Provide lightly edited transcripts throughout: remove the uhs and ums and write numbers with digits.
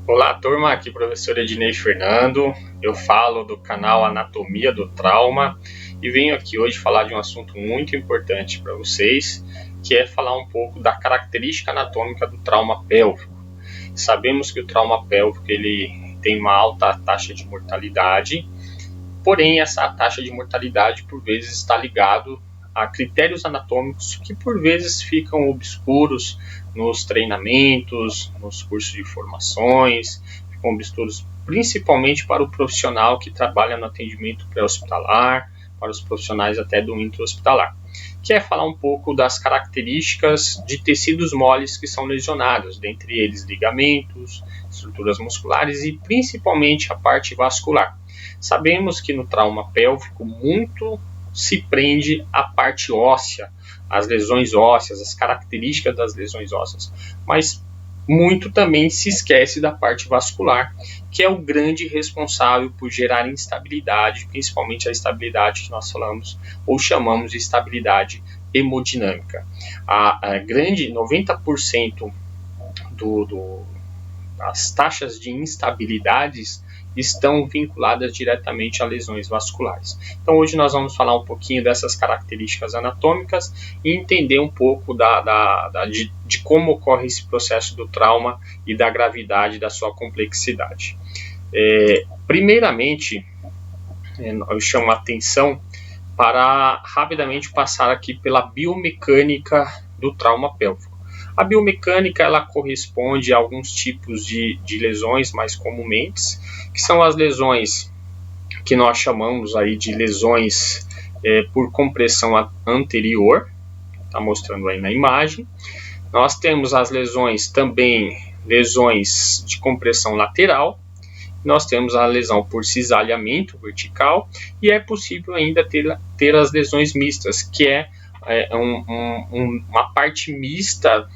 Olá, turma, aqui professor Ednei Fernando. Eu falo do canal Anatomia do Trauma e venho aqui hoje falar de um assunto muito importante para vocês, que é falar um pouco da característica anatômica do trauma pélvico. Sabemos que o trauma pélvico ele tem uma alta taxa de mortalidade, porém essa taxa de mortalidade por vezes está ligado a critérios anatômicos que por vezes ficam obscuros nos treinamentos, nos cursos de formações, ficam obscuros principalmente para o profissional que trabalha no atendimento pré-hospitalar, para os profissionais até do intra-hospitalar, que é falar um pouco das características de tecidos moles que são lesionados, dentre eles ligamentos, estruturas musculares e principalmente a parte vascular. Sabemos que no trauma pélvico muito se prende à parte óssea, às lesões ósseas, as características das lesões ósseas, mas muito também se esquece da parte vascular, que é o grande responsável por gerar instabilidade, principalmente a estabilidade que nós falamos ou chamamos de estabilidade hemodinâmica. A grande 90% das taxas de instabilidades estão vinculadas diretamente a lesões vasculares. Então hoje nós vamos falar um pouquinho dessas características anatômicas e entender um pouco de como ocorre esse processo do trauma e da gravidade da sua complexidade. Primeiramente, eu chamo a atenção para rapidamente passar aqui pela biomecânica do trauma pélvico. A biomecânica ela corresponde a alguns tipos de lesões mais comumente, que são as lesões que nós chamamos aí de lesões por compressão anterior, está mostrando aí na imagem. Nós temos as lesões também, lesões de compressão lateral, nós temos a lesão por cisalhamento vertical e é possível ainda ter as lesões mistas, que é uma parte mista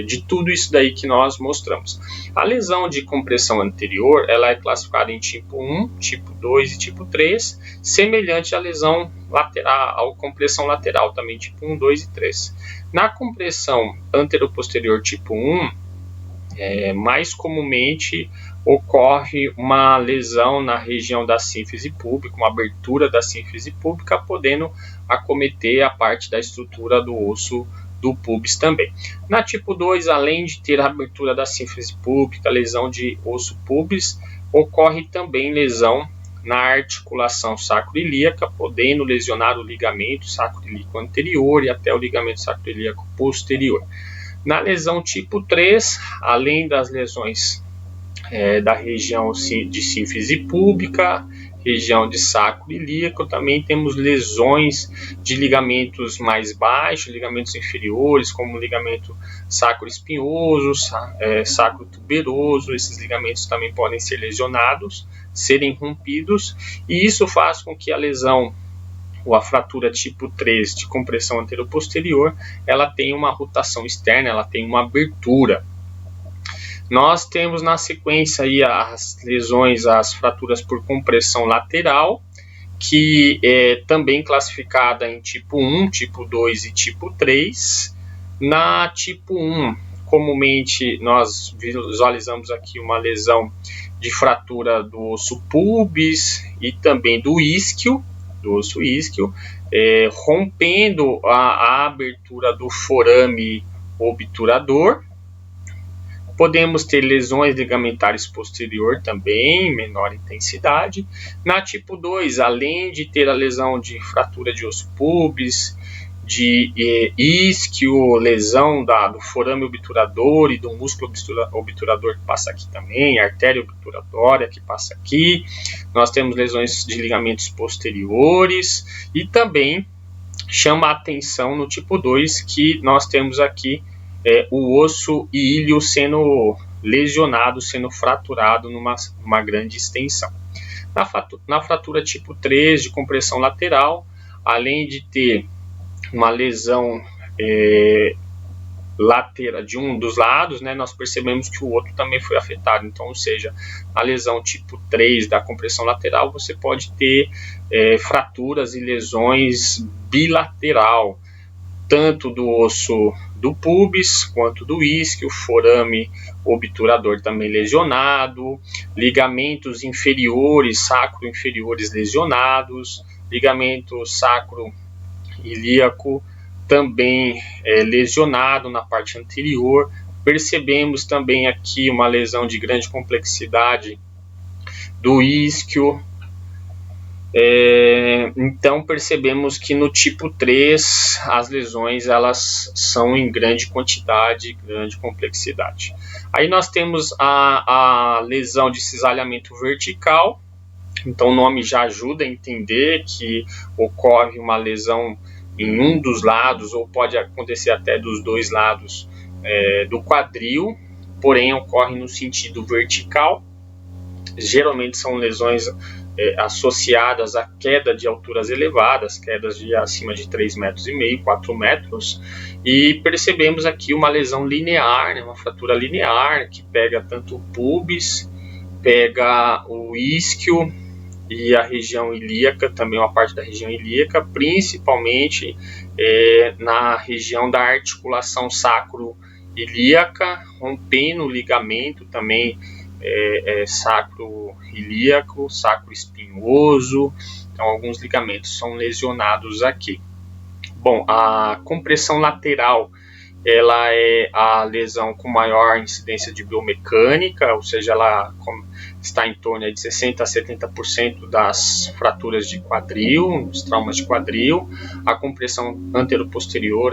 de tudo isso daí que nós mostramos. A lesão de compressão anterior, ela é classificada em tipo 1, tipo 2 e tipo 3, semelhante à lesão lateral, à compressão lateral, também tipo 1, 2 e 3. Na compressão anteroposterior tipo 1, mais comumente ocorre uma lesão na região da sínfise púbica, uma abertura da sínfise púbica, podendo acometer a parte da estrutura do osso do pubis também. Na tipo 2, além de ter a abertura da sínfise púbica, lesão de osso pubis, ocorre também lesão na articulação sacroiliaca, podendo lesionar o ligamento sacroiliaco anterior e até o ligamento sacroiliaco posterior. Na lesão tipo 3, além das lesões da região de sínfise púbica, região de sacro ilíaco, também temos lesões de ligamentos mais baixos, ligamentos inferiores, como ligamento sacro-espinhoso, sacro-tuberoso. Esses ligamentos também podem ser lesionados, serem rompidos, e isso faz com que a lesão ou a fratura tipo 3 de compressão anteroposterior, ela tem uma rotação externa, ela tem uma abertura. Nós temos na sequência aí as lesões, as fraturas por compressão lateral, que é também classificada em tipo 1, tipo 2 e tipo 3. Na tipo 1, comumente nós visualizamos aqui uma lesão de fratura do osso pubis e também do isquio, do osso isquio, rompendo a abertura do forame obturador. Podemos ter lesões ligamentares posterior também, em menor intensidade. Na tipo 2, além de ter a lesão de fratura de osso pubis, de isquio, lesão do forame obturador e do músculo obturador que passa aqui também, artéria obturatória que passa aqui. Nós temos lesões de ligamentos posteriores e também chama a atenção no tipo 2 que nós temos aqui o osso ilho sendo lesionado, sendo fraturado numa grande extensão. Na fratura tipo 3 de compressão lateral, além de ter uma lesão lateral de um dos lados, né, nós percebemos que o outro também foi afetado. Então, ou seja, a lesão tipo 3 da compressão lateral, você pode ter fraturas e lesões bilateral, tanto do osso do pubis quanto do isquio, forame obturador também lesionado, ligamentos inferiores, sacro-inferiores lesionados, ligamento sacro-ilíaco também lesionado na parte anterior. Percebemos também aqui uma lesão de grande complexidade do isquio. Então percebemos que no tipo 3 as lesões elas são em grande quantidade, grande complexidade. Aí nós temos a lesão de cisalhamento vertical. Então o nome já ajuda a entender que ocorre uma lesão em um dos lados, ou pode acontecer até dos dois lados do quadril, porém ocorre no sentido vertical. Geralmente são lesões associadas à queda de alturas elevadas, quedas de acima de 3,5 metros, 4 metros, e percebemos aqui uma lesão linear, né, uma fratura linear, que pega tanto o pubis, pega o isquio e a região ilíaca, também uma parte da região ilíaca, principalmente na região da articulação sacro-ilíaca, rompendo o ligamento também sacro-ilíaco, sacro-espinhoso. Então alguns ligamentos são lesionados aqui. Bom, a compressão lateral ela é a lesão com maior incidência de biomecânica, ou seja, ela está em torno de 60% a 70% das fraturas de quadril, dos traumas de quadril. A compressão anteroposterior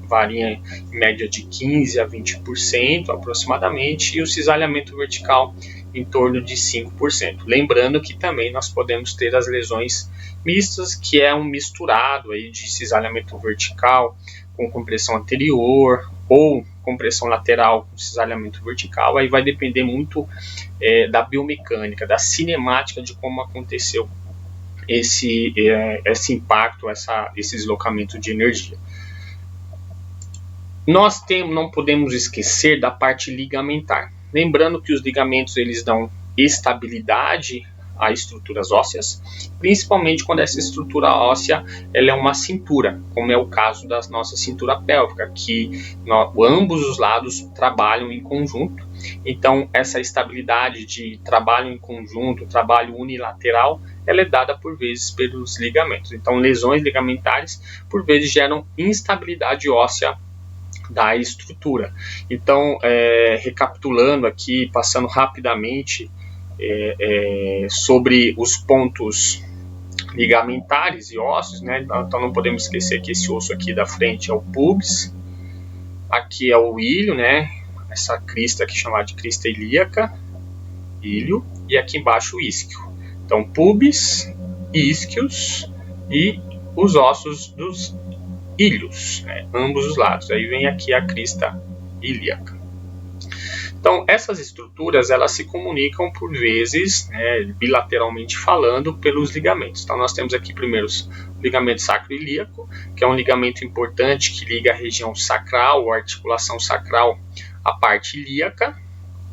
varia em média de 15% a 20% aproximadamente, e o cisalhamento vertical em torno de 5%. Lembrando que também nós podemos ter as lesões mistas, que é um misturado aí de cisalhamento vertical com compressão anterior ou compressão lateral com cisalhamento vertical. Aí vai depender muito da biomecânica, da cinemática de como aconteceu esse impacto, esse deslocamento de energia. Nós não podemos esquecer da parte ligamentar. Lembrando que os ligamentos eles dão estabilidade a estruturas ósseas, principalmente quando essa estrutura óssea ela é uma cintura, como é o caso da nossa cintura pélvica, que ambos os lados trabalham em conjunto. Então essa estabilidade de trabalho em conjunto, trabalho unilateral, ela é dada por vezes pelos ligamentos. Então lesões ligamentares por vezes geram instabilidade óssea da estrutura. Então recapitulando aqui, passando rapidamente sobre os pontos ligamentares e ossos, né? Então não podemos esquecer que esse osso aqui da frente é o pubis, aqui é o ilho, né? Essa crista aqui chamada de crista ilíaca, ilho, e aqui embaixo o isquio. Então pubis, isquios e os ossos dos ilhos, né? Ambos os lados. Aí vem aqui a crista ilíaca. Então, essas estruturas, elas se comunicam por vezes, né, bilateralmente falando, pelos ligamentos. Então, nós temos aqui primeiro o ligamento sacro-ilíaco, que é um ligamento importante que liga a região sacral, ou articulação sacral, à parte ilíaca,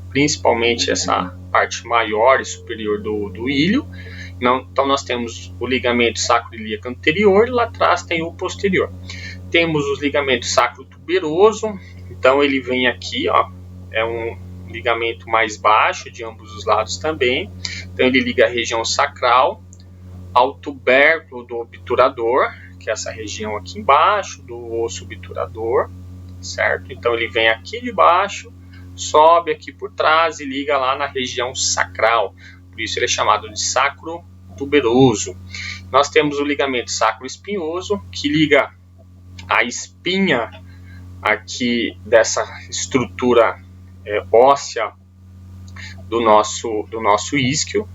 principalmente essa parte maior e superior do ilho. Então, nós temos o ligamento sacro-ilíaco anterior, e lá atrás tem o posterior. Temos os ligamentos sacro-tuberoso, então ele vem aqui, ó, é um ligamento mais baixo de ambos os lados também. Então ele liga a região sacral ao tubérculo do obturador, que é essa região aqui embaixo do osso obturador, certo? Então ele vem aqui de baixo, sobe aqui por trás e liga lá na região sacral. Por isso ele é chamado de sacro-tuberoso. Nós temos o ligamento sacro-espinhoso, que liga a espinha aqui dessa estrutura óssea do nosso isquio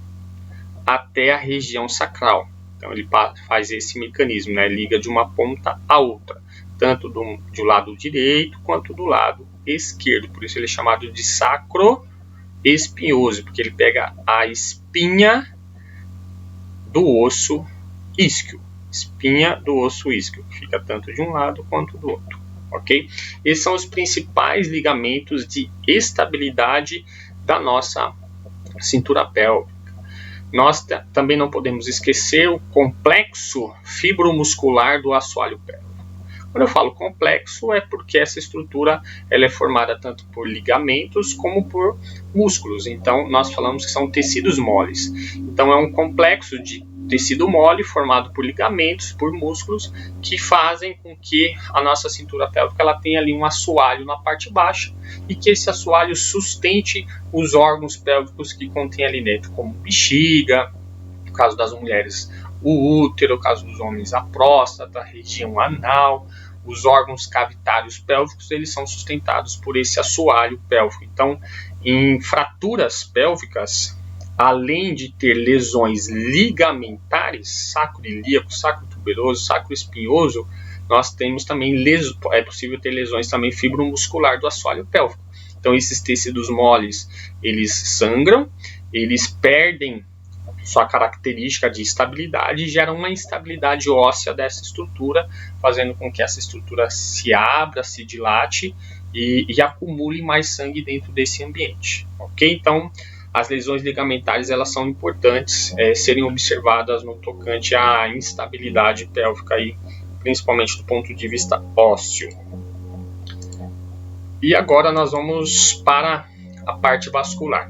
até a região sacral. Então ele faz esse mecanismo, né? Liga de uma ponta a outra, tanto do lado direito quanto do lado esquerdo. Por isso ele é chamado de sacro-espinhoso, porque ele pega a espinha do osso isquio. Espinha do osso isquio, fica tanto de um lado quanto do outro. Ok? Esses são os principais ligamentos de estabilidade da nossa cintura pélvica. Nós também não podemos esquecer o complexo fibromuscular do assoalho pélvico. Quando eu falo complexo, é porque essa estrutura ela é formada tanto por ligamentos como por músculos. Então, nós falamos que são tecidos moles. Então, é um complexo de tecido mole formado por ligamentos, por músculos, que fazem com que a nossa cintura pélvica ela tenha ali um assoalho na parte baixa e que esse assoalho sustente os órgãos pélvicos que contém ali dentro, como bexiga, no caso das mulheres, o útero, no caso dos homens, a próstata, a região anal. Os órgãos cavitários pélvicos, eles são sustentados por esse assoalho pélvico. Então, em fraturas pélvicas, além de ter lesões ligamentares, sacro ilíaco, sacro tuberoso, sacro espinhoso, nós temos também, é possível ter lesões também fibromuscular do assoalho pélvico. Então, esses tecidos moles, eles sangram, eles perdem sua característica de estabilidade e gera uma instabilidade óssea dessa estrutura, fazendo com que essa estrutura se abra, se dilate e acumule mais sangue dentro desse ambiente, ok? Então, as lesões ligamentares elas são importantes serem observadas no tocante à instabilidade pélvica, aí, principalmente do ponto de vista ósseo. E agora nós vamos para a parte vascular.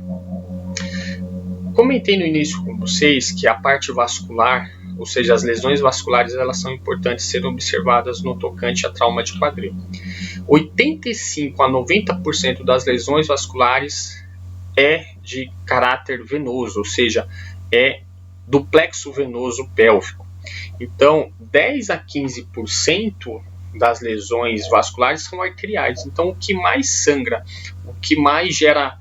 Comentei no início com vocês que a parte vascular, ou seja, as lesões vasculares, elas são importantes serem observadas no tocante a trauma de quadril. 85 a 90% das lesões vasculares é de caráter venoso, ou seja, é do plexo venoso pélvico. Então, 10 a 15% das lesões vasculares são arteriais. Então, o que mais sangra, o que mais gera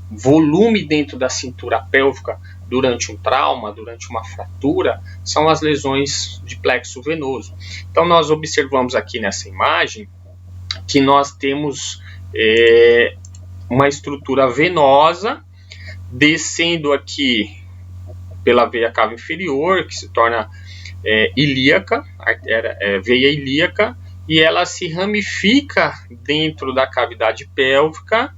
volume dentro da cintura pélvica durante um trauma, durante uma fratura, são as lesões de plexo venoso. Então, nós observamos aqui nessa imagem que nós temos uma estrutura venosa descendo aqui pela veia cava inferior, que se torna ilíaca, veia ilíaca, e ela se ramifica dentro da cavidade pélvica.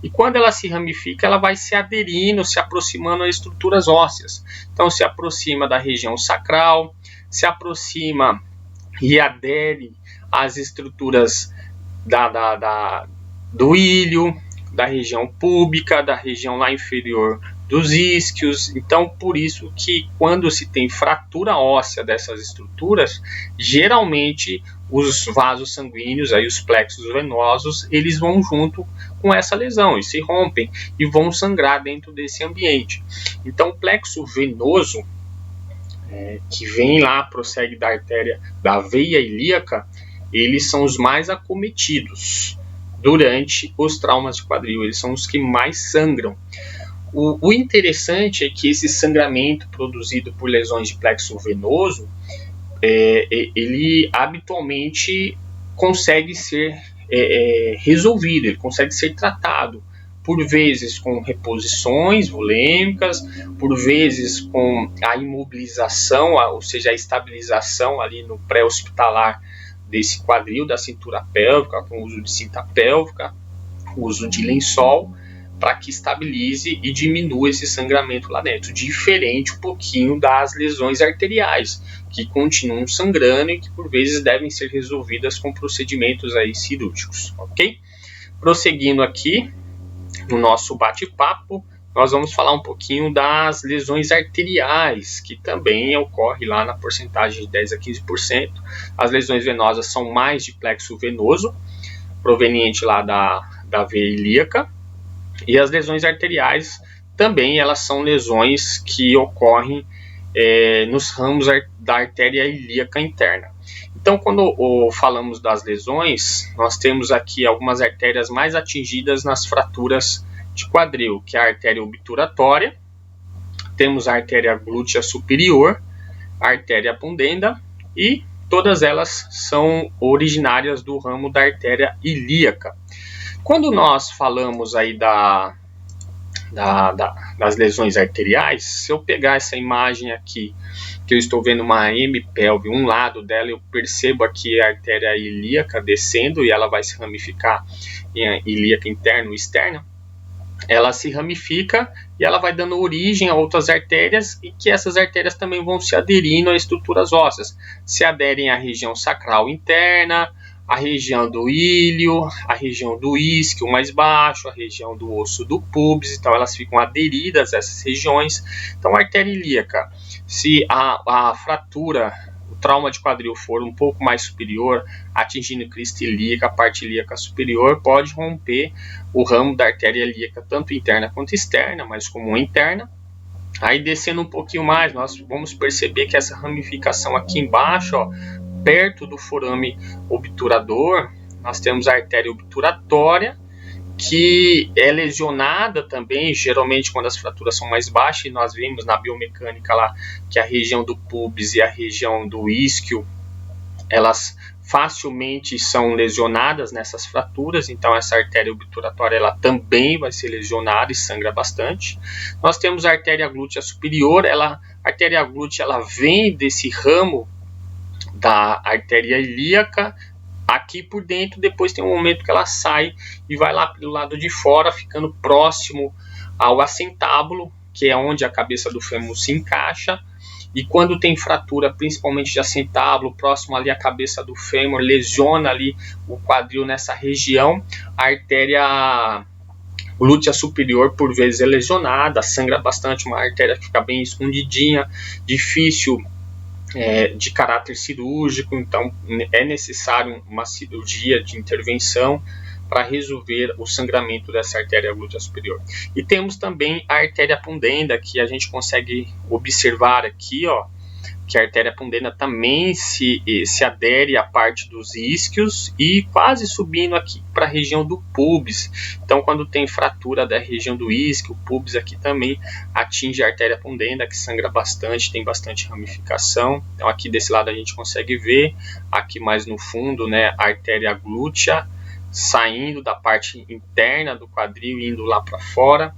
E quando ela se ramifica, ela vai se aderindo, se aproximando a estruturas ósseas. Então, se aproxima da região sacral, se aproxima e adere às estruturas do ilho, da região púbica, da região lá inferior dos isquios. Então, por isso que quando se tem fratura óssea dessas estruturas, geralmente os vasos sanguíneos, aí os plexos venosos, eles vão junto com essa lesão e se rompem e vão sangrar dentro desse ambiente. Então, o plexo venoso, que vem lá, prossegue da artéria, da veia ilíaca, eles são os mais acometidos durante os traumas de quadril, eles são os que mais sangram. O interessante é que esse sangramento produzido por lesões de plexo venoso, ele habitualmente consegue ser resolvido, ele consegue ser tratado, por vezes com reposições volêmicas, por vezes com a imobilização, ou seja, a estabilização ali no pré-hospitalar desse quadril, da cintura pélvica, com o uso de cinta pélvica, o uso de lençol, para que estabilize e diminua esse sangramento lá dentro, diferente um pouquinho das lesões arteriais, que continuam sangrando e que por vezes devem ser resolvidas com procedimentos aí cirúrgicos, ok? Prosseguindo aqui no nosso bate-papo, nós vamos falar um pouquinho das lesões arteriais, que também ocorre lá na porcentagem de 10 a 15%. As lesões venosas são mais de plexo venoso, proveniente lá da veia ilíaca, e as lesões arteriais também elas são lesões que ocorrem nos ramos da artéria ilíaca interna. Então, quando falamos das lesões, nós temos aqui algumas artérias mais atingidas nas fraturas de quadril, que é a artéria obturatória, temos a artéria glútea superior, a artéria pudenda, e todas elas são originárias do ramo da artéria ilíaca. Quando nós falamos aí das lesões arteriais, se eu pegar essa imagem aqui, que eu estou vendo uma hemipelve, um lado dela, eu percebo aqui a artéria ilíaca descendo e ela vai se ramificar em ilíaca interna e externa. ela se ramifica e ela vai dando origem a outras artérias, e que essas artérias também vão se aderindo a estruturas ósseas. Se aderem à região sacral interna, a região do ilho, a região do isquio mais baixo, a região do osso do pubis. Então elas ficam aderidas a essas regiões. Então a artéria ilíaca, se a fratura, o trauma de quadril for um pouco mais superior, atingindo crista ilíaca, a parte ilíaca superior, pode romper o ramo da artéria ilíaca, tanto interna quanto externa, mais comum interna. Aí descendo um pouquinho mais, nós vamos perceber que essa ramificação aqui embaixo, ó, perto do forame obturador, nós temos a artéria obturatória, que é lesionada também, geralmente quando as fraturas são mais baixas, e nós vimos na biomecânica lá que a região do pubis e a região do isquio, elas facilmente são lesionadas nessas fraturas. Então essa artéria obturatória ela também vai ser lesionada e sangra bastante. Nós temos a artéria glútea superior, a artéria glútea ela vem desse ramo da artéria ilíaca aqui por dentro, depois tem um momento que ela sai e vai lá pelo lado de fora, ficando próximo ao assentábulo, que é onde a cabeça do fêmur se encaixa. E quando tem fratura, principalmente de assentábulo, próximo ali à cabeça do fêmur, lesiona ali o quadril nessa região, a artéria glútea superior por vezes é lesionada, sangra bastante, uma artéria que fica bem escondidinha, difícil de caráter cirúrgico. Então é necessário uma cirurgia de intervenção para resolver o sangramento dessa artéria glútea superior. E temos também a artéria pudenda, que a gente consegue observar aqui, ó, que a artéria pudenda também se adere à parte dos isquios e quase subindo aqui para a região do pubis. Então, quando tem fratura da região do isquio, o pubis aqui também atinge a artéria pudenda, que sangra bastante, tem bastante ramificação. Então, aqui desse lado a gente consegue ver, aqui mais no fundo, né, a artéria glútea saindo da parte interna do quadril e indo lá para fora.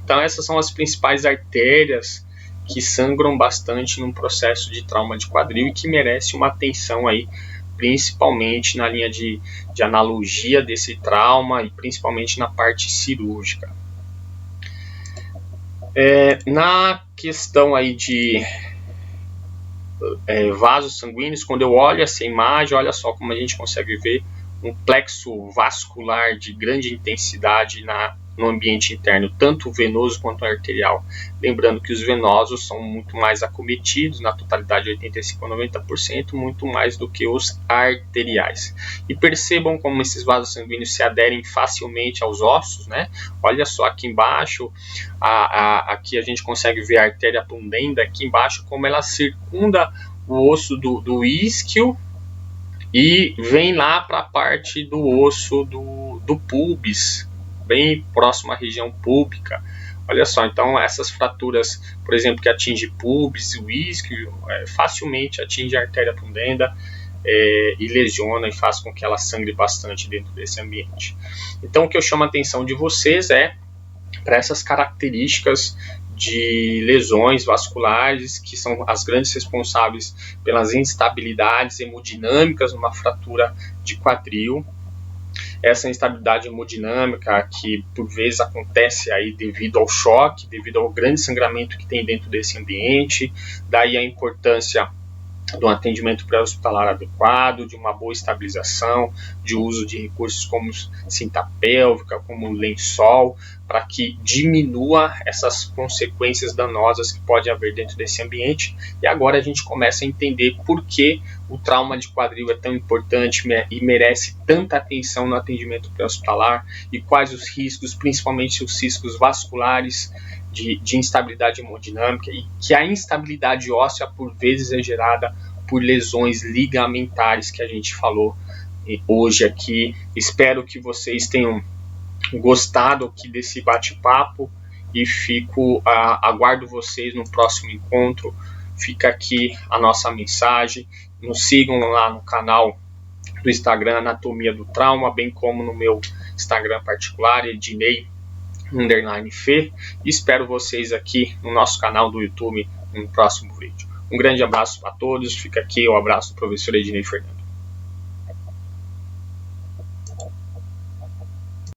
Então, essas são as principais artérias que sangram bastante num processo de trauma de quadril e que merece uma atenção aí, principalmente na linha de analogia desse trauma e principalmente na parte cirúrgica. Na questão aí de vasos sanguíneos, quando eu olho essa imagem, olha só como a gente consegue ver um plexo vascular de grande intensidade no ambiente interno, tanto venoso quanto arterial. Lembrando que os venosos são muito mais acometidos, na totalidade 85 a 90%, muito mais do que os arteriais. E percebam como esses vasos sanguíneos se aderem facilmente aos ossos, né? Olha só aqui embaixo, aqui a gente consegue ver a artéria pudenda, aqui embaixo como ela circunda o osso do isquio e vem lá para a parte do osso do pubis, bem próximo à região púbica. Olha só, então essas fraturas, por exemplo, que atinge pubis, o isquio, facilmente atinge a artéria pudenda e lesiona e faz com que ela sangre bastante dentro desse ambiente. Então o que eu chamo a atenção de vocês é para essas características de lesões vasculares, que são as grandes responsáveis pelas instabilidades hemodinâmicas numa fratura de quadril. Essa instabilidade hemodinâmica que por vezes acontece aí devido ao choque, devido ao grande sangramento que tem dentro desse ambiente, daí a importância do atendimento pré-hospitalar adequado, de uma boa estabilização, de uso de recursos como cinta pélvica, como lençol, para que diminua essas consequências danosas que pode haver dentro desse ambiente. E agora a gente começa a entender por que o trauma de quadril é tão importante e merece tanta atenção no atendimento pré-hospitalar, e quais os riscos, principalmente os riscos vasculares, de instabilidade hemodinâmica, e que a instabilidade óssea por vezes é gerada por lesões ligamentares que a gente falou hoje aqui. Espero que vocês tenham gostado aqui desse bate-papo e aguardo vocês no próximo encontro. Fica aqui a nossa mensagem. Nos sigam lá no canal do Instagram Anatomia do Trauma, bem como no meu Instagram particular, Ednei_Fê. Espero vocês aqui no nosso canal do YouTube no próximo vídeo. Um grande abraço para todos. Fica aqui o abraço do professor Ednei Fernando.